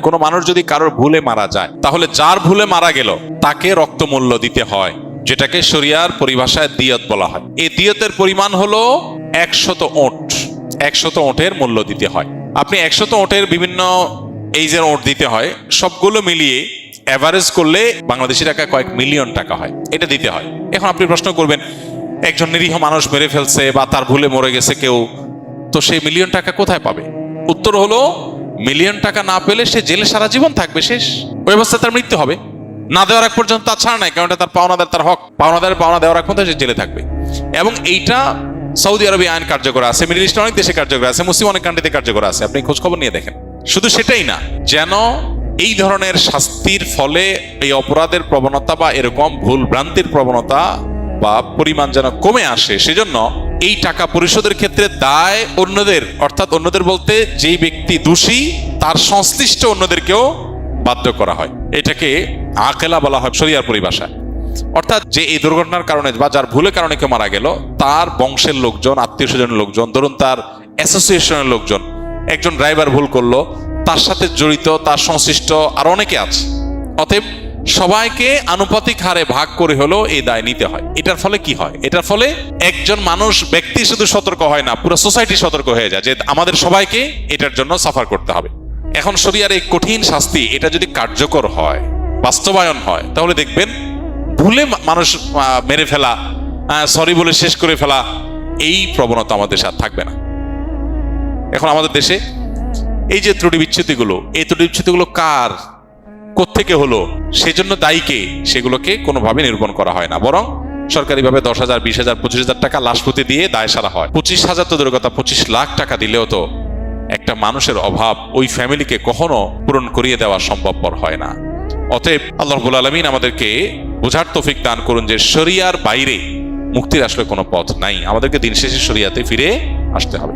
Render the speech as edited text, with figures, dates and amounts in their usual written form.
কোনো মানুষ যদি কারোর ভুলে মারা যায়, তাহলে যার ভুলে মারা গেল তাকে রক্তমূল্য দিতে হয়, যেটাকে শরিয়ার পরিভাষায় দিয়ত বলা হয়। এই দিয়তের পরিমাণ হলো 100 ওট। 100 ওটের মূল্য দিতে হয়। আপনি 100 ওটের বিভিন্ন এইজের ওট দিতে হয়, সবগুলো মিলিয়ে এভারেজ করলে বাংলাদেশি টাকা কয়েক মিলিয়ন টাকা হয়, এটা দিতে হয়। এখন আপনি প্রশ্ন করবেন, একজন নিরীহ মানুষ মেরে ফেলছে বা তার ভুলে মরে গেছে কেউ, তো সেই মিলিয়ন টাকা কোথায় পাবে? উত্তর হলো, মিলিয়ন টাকা না পেলে সে জেলে সারা জীবন থাকবে, শেষ। ওই অবস্থায় তার মৃত্যু হবে। না দেওয়ার আগ পর্যন্ত তার ছাড় নাই, কারণ এটা তার পাওনাদার, তার হক। পাওনাদারের পাওনা দেওয়ার আগ পর্যন্ত সে জেলে থাকবে। এবং এইটা সৌদি আরবে আইন কার্যকর আছে, মিডল ইস্টের অনেক দেশে কার্যকর আছে, মুসলিম অনেক কান্ট্রিতে কার্যকর আছে। আপনি খোঁজ খবর নিয়ে দেখেন। শুধু সেটাই না, যেন এই ধরনের শাস্তির ফলে এই অপরাধের প্রবণতা বা এরকম ভুল ভ্রান্তির প্রবণতা বা পরিমাণ যেন কমে আসে, সেজন্য এই টাকা পরিশোধের ক্ষেত্রে দায় অন্যদের, অর্থাৎ অন্যদের বলতে যেই ব্যক্তি দোষী তার সংশ্লিষ্ট অন্যদেরকেও বাধ্য করা হয়। এটাকে আকেলা বলা হয় শরিয়ার পরিভাষায়। অর্থাৎ যে এই দুর্ঘটনার কারণে বা যার ভুলের কারণে কেউ মারা গেল, তার বংশের লোকজন, আত্মীয় স্বজনের লোকজন, ধরুন তার অ্যাসোসিয়েশনের লোকজন, একজন ড্রাইভার ভুল করলো, তার সাথে জড়িত তার সংশ্লিষ্ট আর অনেকে আছে। অতএব সবাইকে আনুপাতিক হারে ভাগ করে হলেও এই দায় নিতে হয়। এটার ফলে কি হয়? এটার ফলে একজন মানুষ, ব্যক্তি শুধু সতর্ক হয় না, পুরো সোসাইটি সতর্ক হয়ে যায় যে আমাদের সবাইকে এটার জন্য সাফার করতে হবে। এখন শরিয়ার এই কঠিন শাস্তি, এটা যদি কার্যকর হয়, বাস্তবায়ন হয়, তাহলে দেখবেন ভুলে মানুষ মেরে ফেলা, সরি বলে শেষ করে ফেলা, এই প্রবণতা আমাদের সাথে থাকবে না। এখন আমাদের দেশে এই যে ত্রুটি বিচ্ছুতিগুলো, এই ত্রুটি বিচ্ছুতিগুলো কার, কোত্থেকে হলো, সেজন্য দায়ী কে, সেগুলোকে কোনোভাবে নিরূপণ করা হয় না, বরং সরকারিভাবে 10,000, 20,000, 25,000 টাকা লাশপতি দিয়ে দায় সারা হয়। 25,000 তো দূরের কথা, 25 লাখ টাকা দিলেও তো একটা মানুষের অভাব ওই ফ্যামিলিকে কখনো পূরণ করিয়ে দেওয়া সম্ভবপর হয় না। অতএব আল্লাহ রাব্বুল আলামিন আমাদেরকে বোঝার তৌফিক দান করুন যে শরিয়ার বাইরে মুক্তির আসলে কোনো পথ নাই, আমাদেরকে দিন শেষে শরিয়াতে ফিরে আসতে হবে।